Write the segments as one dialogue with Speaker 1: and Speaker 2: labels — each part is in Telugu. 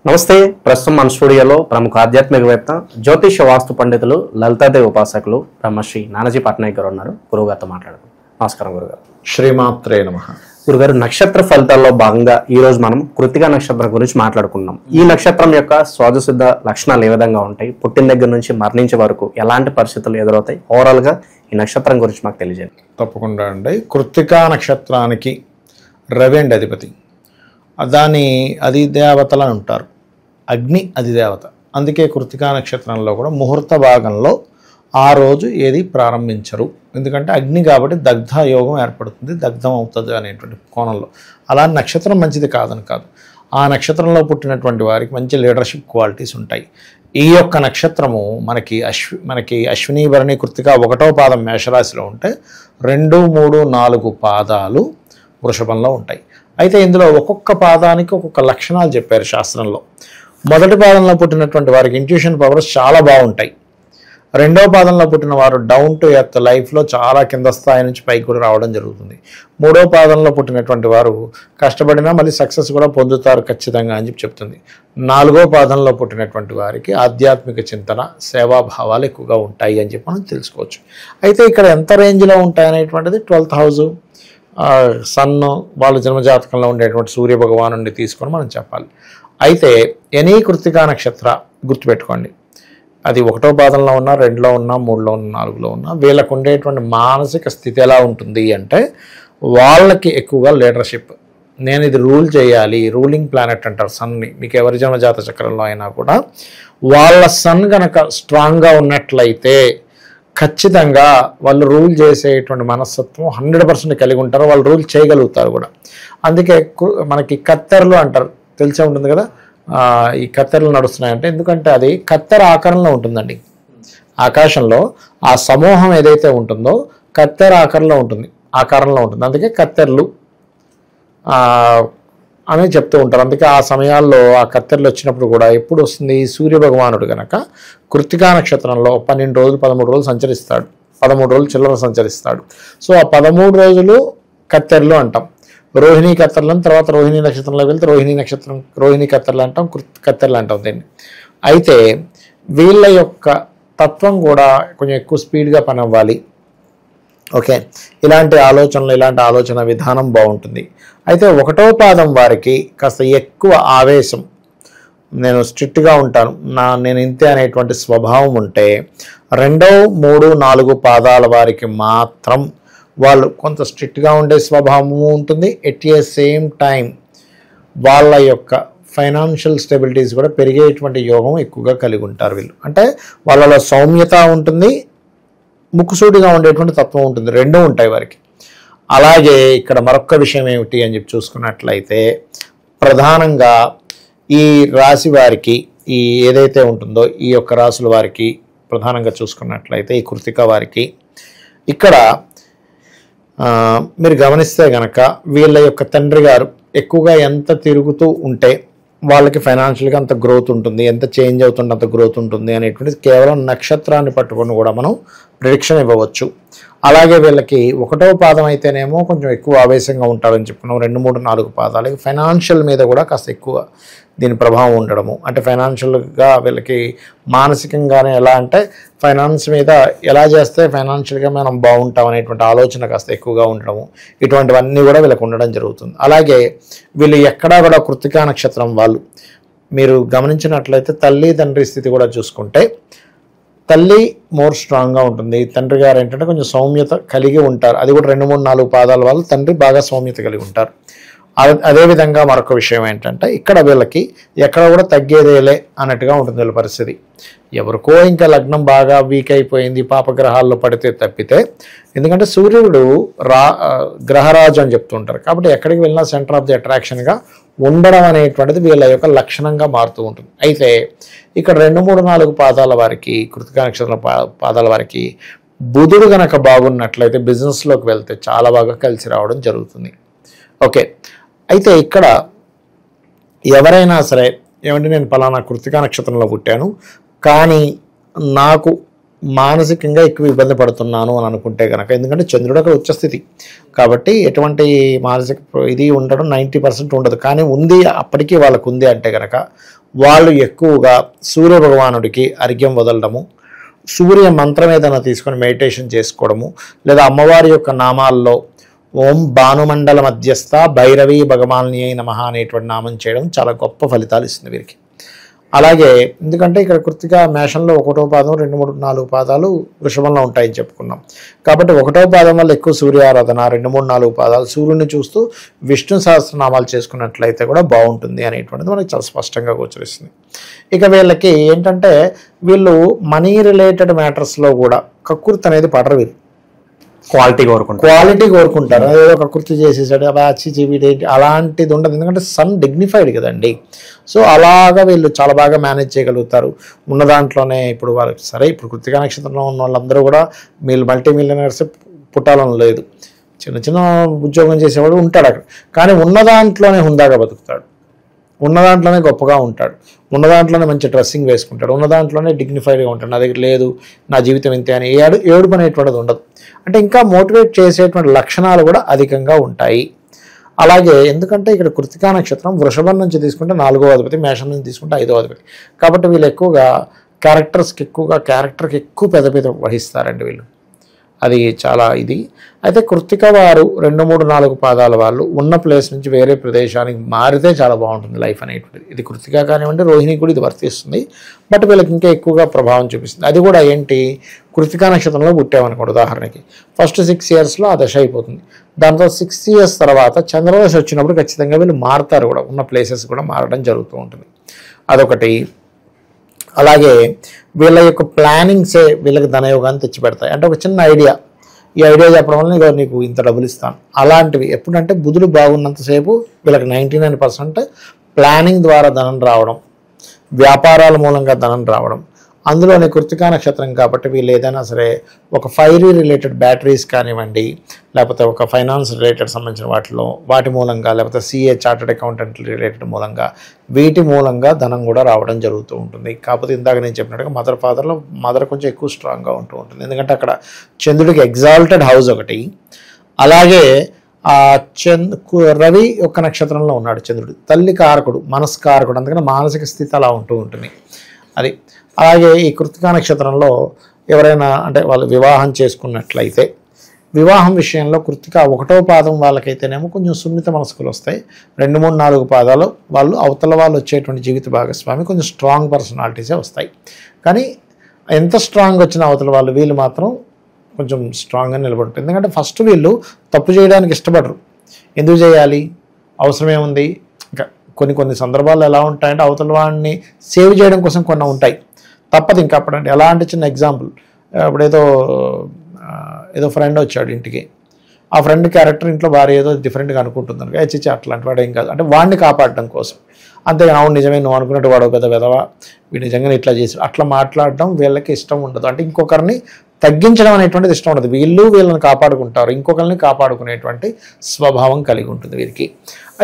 Speaker 1: నమస్తే. ప్రస్తుతం మన స్టూడియోలో ప్రముఖ ఆధ్యాత్మికవేత్త జ్యోతిష వాస్తు పండితులు లలితాదేవి ఉపాసకులు బ్రహ్మశ్రీ నానాజీ పట్నాయక్ గారు ఉన్నారు. గురువుగారితో మాట్లాడదాం. నమస్కారం గురుగారు.
Speaker 2: శ్రీమాత్రే నమః.
Speaker 1: గురుగారు, నక్షత్ర ఫలితాల్లో భాగంగా ఈ రోజు మనం కృత్తికా నక్షత్రం గురించి మాట్లాడుకున్నాం. ఈ నక్షత్రం యొక్క స్వాజసిద్ధ లక్షణాలు ఏ విధంగా ఉంటాయి, పుట్టిన దగ్గర నుంచి మరణించే వరకు ఎలాంటి పరిస్థితులు ఎదురవుతాయి, ఓవరాల్ గా ఈ నక్షత్రం గురించి మాకు తెలియజేయండి.
Speaker 2: తప్పకుండా అండి. కృత్తికా నక్షత్రానికి రవి అండి అధిపతి. దాని అధిదేవతలు అని ఉంటారు. అగ్ని అధిదేవత. అందుకే కృత్తికా నక్షత్రంలో కూడా ముహూర్త భాగంలో ఆ రోజు ఏది ప్రారంభించరు. ఎందుకంటే అగ్ని కాబట్టి దగ్ధ యోగం ఏర్పడుతుంది, దగ్ధం అవుతుంది అనేటువంటి కోణంలో. అలా నక్షత్రం మంచిది కాదని కాదు, ఆ నక్షత్రంలో పుట్టినటువంటి వారికి మంచి లీడర్షిప్ క్వాలిటీస్ ఉంటాయి. ఈ యొక్క నక్షత్రము మనకి అశ్విని భరణి కృత్తిక 1వ పాదం మేషరాశిలో ఉంటే 2, 3, 4 పాదాలు వృషభంలో ఉంటాయి. అయితే ఇందులో ఒక్కొక్క పాదానికి ఒక్కొక్క లక్షణాలు చెప్పారు శాస్త్రంలో. మొదటి పాదంలో పుట్టినటువంటి వారికి ఇంట్యూషన్ పవర్స్ చాలా బాగుంటాయి. 2వ పాదంలో పుట్టిన వారు డౌన్ టు ఎర్త్, లైఫ్లో చాలా కింద స్థాయి నుంచి పైకి కూడా రావడం జరుగుతుంది. 3వ పాదంలో పుట్టినటువంటి వారు కష్టపడినా మళ్ళీ సక్సెస్ కూడా పొందుతారు ఖచ్చితంగా అని చెప్తుంది. 4వ పాదంలో పుట్టినటువంటి వారికి ఆధ్యాత్మిక చింతన, సేవాభావాలు ఎక్కువగా ఉంటాయి అని చెప్పి మనం తెలుసుకోవచ్చు. అయితే ఇక్కడ ఎంత రేంజ్లో ఉంటాయి అనేటువంటిది 12th హౌస్, సన్, వాళ్ళ జన్మజాతకంలో ఉండేటువంటి సూర్య భగవాను తీసుకొని మనం చెప్పాలి. అయితే ఎనీ కృత్తికా నక్షత్ర గుర్తుపెట్టుకోండి, అది 1వ పాదంలో ఉన్నా, 2లో ఉన్నా, 3లో ఉన్నా, 4లో ఉన్నా, వీళ్ళకు ఉండేటువంటి మానసిక స్థితి ఎలా ఉంటుంది అంటే వాళ్ళకి ఎక్కువగా లీడర్షిప్. నేను ఇది రూల్ చేయాలి, రూలింగ్ ప్లానెట్ అంటారు సన్ని. మీకు ఎవరి జన్మజాత చక్రంలో అయినా కూడా వాళ్ళ సన్ కనుక స్ట్రాంగ్గా ఉన్నట్లయితే ఖచ్చితంగా వాళ్ళు రూల్ చేసేటువంటి మనస్తత్వం 100% కలిగి ఉంటారు. వాళ్ళు రూల్ చేయగలుగుతారు కూడా. అందుకే మనకి కత్తెరలు అంటారు, తెలిసే ఉంటుంది కదా. ఈ కత్తెరలు నడుస్తున్నాయంటే ఎందుకంటే అది కత్తెర ఆకారంలో ఉంటుందండి. ఆకాశంలో ఆ సమూహం ఏదైతే ఉంటుందో కత్తెర ఆకారంలో ఉంటుంది. అందుకే కత్తెరలు అని చెప్తూ ఉంటారు. అందుకే ఆ సమయాల్లో ఆ కత్తెరలు వచ్చినప్పుడు కూడా ఎప్పుడు వస్తుంది, సూర్య భగవానుడు కనుక కృత్తికా నక్షత్రంలో 12 రోజులు 13 రోజులు సంచరిస్తాడు. 13 రోజులు చిల్లర సంచరిస్తాడు. సో ఆ 13 రోజులు కత్తెరలు అంటాం. రోహిణీ కత్తెరలను తర్వాత రోహిణీ నక్షత్రంలో వెళ్తే రోహిణీ కత్తెరలు అంటాం, కత్తెరలు అంటాం దీన్ని. అయితే వీళ్ళ యొక్క తత్వం కూడా కొంచెం ఎక్కువ స్పీడ్గా పని అవ్వాలి. ఓకే, ఇలాంటి ఆలోచన విధానం బాగుంటుంది. అయితే 1వ పాదం వారికి కాస్త ఎక్కువ ఆవేశం, నేను స్ట్రిక్ట్గా ఉంటాను, నేను ఇంతే అనేటువంటి స్వభావం ఉంటే 2, 3, 4 పాదాల వారికి మాత్రం వాళ్ళు కొంత స్ట్రిక్ట్గా ఉండే స్వభావము ఉంటుంది. ఎట్ ఏ సేమ్ టైం వాళ్ళ యొక్క ఫైనాన్షియల్ స్టెబిలిటీస్ కూడా పెరిగేటువంటి యోగం ఎక్కువగా కలిగి ఉంటారు వీళ్ళు. అంటే వాళ్ళలో సౌమ్యత ఉంటుంది, ముక్కుసూటిగా ఉండేటువంటి తత్వం ఉంటుంది, 2 ఉంటాయి వారికి. అలాగే ఇక్కడ మరొక విషయం ఏమిటి అని చెప్పి చూసుకున్నట్లయితే ప్రధానంగా ఈ రాశి వారికి ఈ ఏదైతే ఉంటుందో ఈ యొక్క రాశుల వారికి ప్రధానంగా చూసుకున్నట్లయితే ఈ కృత్తిక వారికి ఇక్కడ మీరు గమనిస్తే గనక వీళ్ళ యొక్క తండ్రి గారు ఎక్కువగా ఎంత తిరుగుతూ ఉంటే వాళ్ళకి ఫైనాన్షియల్గా అంత గ్రోత్ ఉంటుంది, ఎంత చేంజ్ అవుతుంటే అంత గ్రోత్ ఉంటుంది అనేటువంటిది కేవలం నక్షత్రాన్ని పట్టుకొని కూడా మనం ప్రిడిక్షన్ ఇవ్వవచ్చు. అలాగే వీళ్ళకి 1వ పాదం అయితేనేమో కొంచెం ఎక్కువ ఆవేశంగా ఉంటారని చెప్పుకున్నాం. 2, 3, 4 పాదాలకి ఫైనాన్షియల్ మీద కూడా కాస్త ఎక్కువ దీని ప్రభావం ఉండడము. అంటే ఫైనాన్షియల్గా వీళ్ళకి మానసికంగానే ఎలా అంటే ఫైనాన్స్ మీద ఎలా చేస్తే ఫైనాన్షియల్గా మనం బాగుంటాం అనేటువంటి ఆలోచన కాస్త ఎక్కువగా ఉండడము, ఇటువంటివన్నీ కూడా వీళ్ళకి ఉండడం జరుగుతుంది. అలాగే వీళ్ళు ఎక్కడా కూడా కృత్తికా నక్షత్రం వాళ్ళు మీరు గమనించినట్లయితే తల్లి తండ్రి స్థితి కూడా చూసుకుంటే తల్లి మోర్ స్ట్రాంగ్గా ఉంటుంది, తండ్రి గారు ఏంటంటే కొంచెం సౌమ్యత కలిగి ఉంటారు. అది కూడా 2, 3, 4 పాదాల వాళ్ళు తండ్రి బాగా సౌమ్యత కలిగి ఉంటారు. అదేవిధంగా మరొక విషయం ఏంటంటే ఇక్కడ వీళ్ళకి ఎక్కడ కూడా తగ్గేదేలే అన్నట్టుగా ఉంటుంది వీళ్ళ పరిస్థితి. ఎవరికో ఇంకా లగ్నం బాగా వీక్ అయిపోయింది పాపగ్రహాల్లో పడితే తప్పితే, ఎందుకంటే సూర్యుడు గ్రహరాజు అని చెప్తుంటారు కాబట్టి ఎక్కడికి వెళ్ళినా సెంటర్ ఆఫ్ ది అట్రాక్షన్గా ఉండడం అనేటువంటిది వీళ్ళ యొక్క లక్షణంగా మారుతూ ఉంటుంది. అయితే ఇక్కడ 2, 3, 4 పాదాల వారికి కృత్తికా నక్షత్రం పాదాల వారికి బుధుడు గనక బాగున్నట్లయితే బిజినెస్లోకి వెళ్తే చాలా బాగా కలిసి రావడం జరుగుతుంది. ఓకే, అయితే ఇక్కడ ఎవరైనా సరే ఏమంటే నేను పలానా కృత్తికా నక్షత్రంలో పుట్టాను కానీ నాకు మానసికంగా ఎక్కువ ఇబ్బంది పడుతున్నాను అని అనుకుంటే కనుక, ఎందుకంటే చంద్రుడు అక్కడ ఉచ్చస్థితి కాబట్టి ఎటువంటి మానసిక ఇది ఉండడం 90% ఉండదు. కానీ ఉంది, అప్పటికీ వాళ్ళకు ఉంది అంటే కనుక వాళ్ళు ఎక్కువగా సూర్య భగవానుడికి అర్ఘ్యం వదలడము, సూర్య మంత్రం ఏదైనా తీసుకొని మెడిటేషన్ చేసుకోవడము, లేదా అమ్మవారి యొక్క నామాల్లో ఓం భానుమండల మధ్యస్థ భైరవీ భగవాన్యై నమః అనేటువంటి నామం చేయడం చాలా గొప్ప ఫలితాలు ఇస్తుంది వీరికి. అలాగే ఎందుకంటే ఇక్కడ కృత్తిక మేషంలో 1వ పాదం 2, 3, 4 పాదాలు వృషభంలో ఉంటాయని చెప్పుకున్నాం కాబట్టి 1వ పాదం వల్ల ఎక్కువ సూర్య ఆరాధన, 2, 3, 4 పాదాలు సూర్యుడిని చూస్తూ విష్ణు సహస్రనామాలు చేసుకున్నట్లయితే కూడా బాగుంటుంది అనేటువంటిది మనకి చాలా స్పష్టంగా గోచరిస్తుంది. ఇక వీళ్ళకి ఏంటంటే వీళ్ళు మనీ రిలేటెడ్ మ్యాటర్స్లో కూడా కక్కుర్తి అనేది పడరు. వీళ్ళు
Speaker 1: క్వాలిటీ
Speaker 2: కోరుకుంటారు. అదేదో కక్కుర్తి చేసేసాడు అచ్చి వీడేంటి అలాంటిది ఉండదు. ఎందుకంటే సన్ డిగ్నిఫైడ్ కదండి. సో అలాగా వీళ్ళు చాలా బాగా మేనేజ్ చేయగలుగుతారు. ఉన్న దాంట్లోనే ఇప్పుడు వాళ్ళకి సరే, ఇప్పుడు కృత్తికా నక్షత్రంలో ఉన్న వాళ్ళందరూ కూడా మల్టీ మిలియనర్స్ పుట్టాలని లేదు. చిన్న చిన్న ఉద్యోగం చేసేవాడు ఉంటాడు అక్కడ, కానీ ఉన్న దాంట్లోనే హుందాగా బతుకుతాడు, ఉన్న దాంట్లోనే గొప్పగా ఉంటాడు, ఉన్న దాంట్లోనే మంచి డ్రెస్సింగ్ వేసుకుంటాడు, ఉన్న దాంట్లోనే డిగ్నిఫైడ్గా ఉంటాడు. నా దగ్గర లేదు, నా జీవితం ఇంతే అని ఏడుపు అనేటువంటిది ఉండదు. అంటే ఇంకా మోటివేట్ చేసేటువంటి లక్షణాలు కూడా అధికంగా ఉంటాయి. అలాగే ఎందుకంటే ఇక్కడ కృత్తికా నక్షత్రం వృషభం నుంచి తీసుకుంటే 4వ అధిపతి, మేషం నుంచి తీసుకుంటే 5వ అధిపతి కాబట్టి వీళ్ళు ఎక్కువగా క్యారెక్టర్కి ఎక్కువ పెద్ద వహిస్తారండి వీళ్ళు. అది చాలా ఇది. అయితే కృత్తిక వారు 2, 3, 4 పాదాల వాళ్ళు ఉన్న ప్లేస్ నుంచి వేరే ప్రదేశానికి మారితే చాలా బాగుంటుంది లైఫ్ అనేటువంటిది. ఇది కృత్తిక కానివ్వండి, రోహిణి కూడా ఇది వర్తిస్తుంది. బట్ వీళ్ళకి ఇంకా ఎక్కువగా ప్రభావం చూపిస్తుంది. అది కూడా ఏంటి, కృత్తికా నక్షత్రంలో పుట్టామనుకోండి ఉదాహరణకి, ఫస్ట్ 6 ఇయర్స్లో ఆ దశ అయిపోతుంది. దాంతో 6 ఇయర్స్ తర్వాత చంద్రదశ వచ్చినప్పుడు ఖచ్చితంగా వీళ్ళు మారుతారు కూడా, ఉన్న ప్లేసెస్ కూడా మారడం జరుగుతూ ఉంటుంది. అదొకటి. అలాగే వీళ్ళ యొక్క ప్లానింగ్సే వీళ్ళకి ధనయోగాన్ని తెచ్చిపెడతాయి. అంటే ఒక చిన్న ఐడియా, ఈ ఐడియా చెప్పడం వల్ల నీకు ఇంత డబ్బులు ఇస్తాను అలాంటివి. ఎప్పుడంటే బుధుడు బాగున్నంతసేపు వీళ్ళకి 99% ప్లానింగ్ ద్వారా ధనం రావడం, వ్యాపారాల మూలంగా ధనం రావడం. అందులోనే కృత్తికా నక్షత్రం కాబట్టి వీళ్ళు ఏదైనా సరే ఒక ఫైరీ రిలేటెడ్ బ్యాటరీస్ కానివ్వండి, లేకపోతే ఒక ఫైనాన్స్ రిలేటెడ్ సంబంధించిన వాటి మూలంగా, లేకపోతే CA చార్టెడ్ అకౌంటెంట్ రిలేటెడ్ మూలంగా, వీటి మూలంగా ధనం కూడా రావడం జరుగుతూ ఉంటుంది. కాకపోతే ఇందాక నేను చెప్పినట్టుగా మదర్ కొంచెం ఎక్కువ స్ట్రాంగ్గా ఉంటూ ఉంటుంది. ఎందుకంటే అక్కడ చంద్రుడికి ఎగ్జాల్టెడ్ హౌస్ ఒకటి, అలాగే రవి యొక్క నక్షత్రంలో ఉన్నాడు చంద్రుడు, తల్లి కారకుడు, మనస్కారకుడు, అందుకని మానసిక స్థితి అలా ఉంటూ ఉంటుంది అది. అలాగే ఈ కృత్తికా నక్షత్రంలో ఎవరైనా అంటే వాళ్ళు వివాహం చేసుకున్నట్లయితే వివాహం విషయంలో కృత్తిక 1వ పాదం వాళ్ళకైతేనేమో కొంచెం సున్నిత మనస్కులు వస్తాయి. 2, 3, 4 పాదాలు వాళ్ళు అవతల వాళ్ళు వచ్చేటువంటి జీవిత భాగస్వామి కొంచెం స్ట్రాంగ్ పర్సనాలిటీసే వస్తాయి. కానీ ఎంత స్ట్రాంగ్ వచ్చిన అవతల వీళ్ళు మాత్రం కొంచెం స్ట్రాంగ్గా నిలబడుతుంది. ఎందుకంటే ఫస్ట్ వీళ్ళు తప్పు చేయడానికి ఇష్టపడరు. ఎందుకు చేయాలి, అవసరమేముంది. ఇంకా కొన్ని సందర్భాల్లో ఎలా ఉంటాయంటే అవతల వాడిని సేవ్ చేయడం కోసం కొన్ని ఉంటాయి, తప్పదు. ఇంకా అప్పుడంటే ఎలా అంటే చిన్న ఎగ్జాంపుల్, ఇప్పుడు ఏదో ఫ్రెండ్ వచ్చాడు ఇంటికి, ఆ ఫ్రెండ్ క్యారెక్టర్ ఇంట్లో భార్య ఏదో డిఫరెంట్గా అనుకుంటుంది అనుకో, చిచ్చి అట్లాంటి వాడు ఏం కాదు అంటే వాడిని కాపాడడం కోసం. అంతేగాని అవును నిజమే నువ్వు అనుకున్నట్టు వాడు పెద్ద వెధవా, వీడు నిజంగా ఇట్లా చేసి అట్లా మాట్లాడడం వీళ్ళకి ఇష్టం ఉండదు. అంటే ఇంకొకరిని తగ్గించడం అనేటువంటిది ఇష్టం ఉండదు. వీళ్ళని కాపాడుకుంటారు, ఇంకొకరిని కాపాడుకునేటువంటి స్వభావం కలిగి ఉంటుంది వీరికి.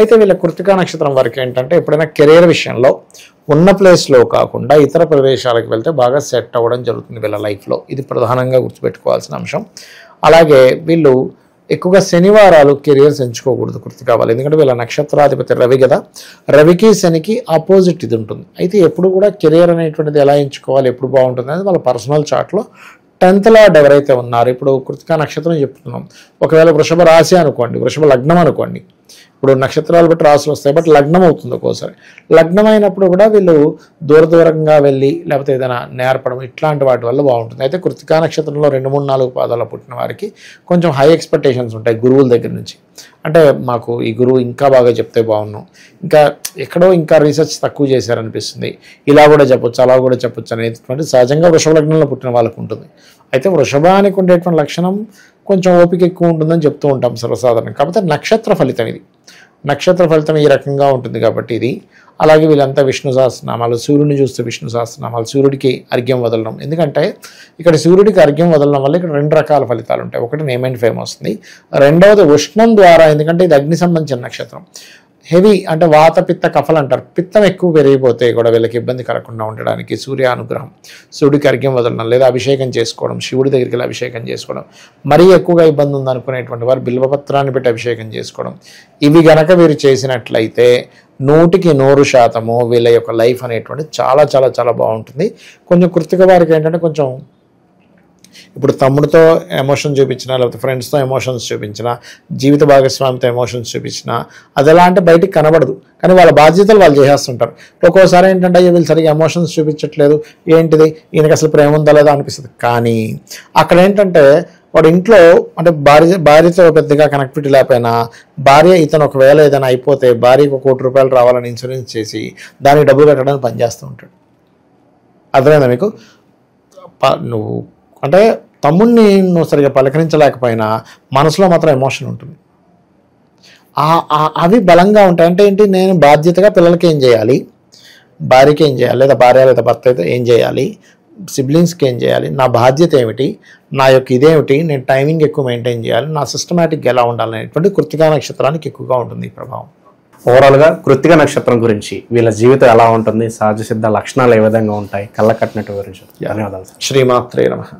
Speaker 2: అయితే వీళ్ళ కృత్తికా నక్షత్రం వరకు ఏంటంటే ఎప్పుడైనా కెరీర్ విషయంలో ఉన్న ప్లేస్లో కాకుండా ఇతర ప్రదేశాలకు వెళ్తే బాగా సెట్ అవ్వడం జరుగుతుంది వీళ్ళ లైఫ్లో. ఇది ప్రధానంగా గుర్తుపెట్టుకోవాల్సిన అంశం. అలాగే వీళ్ళు ఎక్కువగా శనివారాలు కెరియర్స్ ఎంచుకోకూడదు కృత్తికా వాళ్ళు, ఎందుకంటే వీళ్ళ నక్షత్రాధిపతి రవి కదా, రవికి శనికి ఆపోజిట్ ఇది ఉంటుంది. అయితే ఎప్పుడు కూడా కెరియర్ అనేటువంటిది ఎలా ఎంచుకోవాలి, ఎప్పుడు బాగుంటుంది అనేది వాళ్ళ పర్సనల్ చార్ట్లో 10th లార్డ్ ఎవరైతే ఉన్నారో, ఇప్పుడు కృత్తికా నక్షత్రం చెప్తున్నాం, ఒకవేళ వృషభ రాశి అనుకోండి, వృషభ లగ్నం అనుకోండి, ఇప్పుడు నక్షత్రాలు బట్టి రాశులు వస్తాయి, బట్ లగ్నం అవుతుంది ఒక్కోసారి. లగ్నం అయినప్పుడు కూడా వీళ్ళు దూరంగా వెళ్ళి లేకపోతే ఏదైనా నేర్పడం ఇట్లాంటి వాటి వల్ల బాగుంటుంది. అయితే కృత్తికా నక్షత్రంలో 2, 3, 4 పాదాల్లో పుట్టిన వారికి కొంచెం హై ఎక్స్పెక్టేషన్స్ ఉంటాయి గురువుల దగ్గర నుంచి. అంటే మాకు ఈ గురువు ఇంకా బాగా చెప్తే బాగున్నాం, ఇంకా రీసెర్చ్ తక్కువ చేశారనిపిస్తుంది, ఇలా కూడా చెప్పొచ్చు అలా కూడా చెప్పొచ్చు అనేటువంటి సహజంగా వృషభ లగ్నంలో పుట్టిన వాళ్ళకు ఉంటుంది. అయితే వృషభానికి ఉండేటువంటి లక్షణం కొంచెం ఓపిక ఎక్కువ ఉంటుందని చెప్తూ ఉంటాం సర్వసాధారణంగా. కాకపోతే నక్షత్ర ఫలితం ఇది, నక్షత్ర ఫలితం ఈ రకంగా ఉంటుంది కాబట్టి ఇది. అలాగే వీళ్ళంతా విష్ణు సహస్రనామాలు, సూర్యుని చూస్తే విష్ణు సహస్రనామాలు, సూర్యుడికి అర్ఘ్యం వదలడం. ఎందుకంటే ఇక్కడ సూర్యుడికి అర్ఘ్యం వదలడం వల్ల ఇక్కడ 2 రకాల ఫలితాలు ఉంటాయి. ఒకటి నేమ్ అండ్ ఫేమ్ వస్తుంది, రెండవది ఉష్ణం ద్వారా, ఎందుకంటే ఇది అగ్ని సంబంధించిన నక్షత్రం. హెవీ అంటే వాత పిత్త కఫలు అంటారు. పిత్తం ఎక్కువ పెరిగిపోతే కూడా వీళ్ళకి ఇబ్బంది కలగకుండా ఉండడానికి సూర్యానుగ్రహం, సూర్యుడికి అర్ఘ్యం వదలడం లేదా అభిషేకం చేసుకోవడం, శివుడి దగ్గరికి వెళ్ళి అభిషేకం చేసుకోవడం, మరీ ఎక్కువగా ఇబ్బంది ఉందనుకునేటువంటి వారు బిల్వపత్రాన్ని పెట్టి అభిషేకం చేసుకోవడం, ఇవి గనక వీరు చేసినట్లయితే 100% వీళ్ళ యొక్క లైఫ్ అనేటువంటి చాలా చాలా చాలా బాగుంటుంది. కొంచెం కృత్తిక వారికి ఏంటంటే కొంచెం ఇప్పుడు తమ్ముడితో ఎమోషన్ చూపించినా, లేకపోతే ఫ్రెండ్స్తో ఎమోషన్స్ చూపించినా, జీవిత భాగస్వామితో ఎమోషన్స్ చూపించినా అది ఎలా అంటే బయటికి కనబడదు, కానీ వాళ్ళ బాధ్యతలు వాళ్ళు చేసేస్తుంటారు. ఒక్కోసారి ఏంటంటే వీళ్ళు సరిగ్గా ఎమోషన్స్ చూపించట్లేదు, ఏంటిది ఈయనకి అసలు ప్రేమ ఉందా లేదా అనిపిస్తుంది. కానీ అక్కడ ఏంటంటే వాడు ఇంట్లో అంటే భార్యతో పెద్దగా కనెక్టివిటీ లేకపోయినా భార్య ఇతను ఒకవేళ ఏదైనా అయిపోతే భార్యకు 1 కోటి రూపాయలు రావాలని ఇన్సూరెన్స్ చేసి దానికి డబ్బులు కట్టడానికి పనిచేస్తూ ఉంటాడు. అర్థమైందా మీకు? నువ్వు అంటే తమ్ముడిని నువ్వు సరిగా పలకరించలేకపోయినా మనసులో మాత్రం ఎమోషన్ ఉంటుంది. అవి బలంగా ఉంటాయి. అంటే ఏంటి, నేను బాధ్యతగా పిల్లలకి ఏం చేయాలి, భార్యకి ఏం చేయాలి, లేదా భార్య లేదా భర్త అయితే ఏం చేయాలి, సిబ్లింగ్స్కి ఏం చేయాలి, నా బాధ్యత ఏమిటి, నా యొక్క ఇదేమిటి, నేను టైమింగ్ ఎక్కువ మెయింటైన్ చేయాలి, నా సిస్టమేటిక్గా ఎలా ఉండాలనేటువంటి కృత్తికా నక్షత్రానికి ఎక్కువగా ఉంటుంది ఈ ప్రభావం.
Speaker 1: ఓవరాల్గా కృత్తిక నక్షత్రం గురించి, వీళ్ళ జీవితం ఎలా ఉంటుంది, సహజ సిద్ధ లక్షణాలు ఏ విధంగా ఉంటాయి, కళ్ళ కట్టినట్టు గురించి ధన్యవాదాలు సార్.
Speaker 2: శ్రీమాత్రే నమః.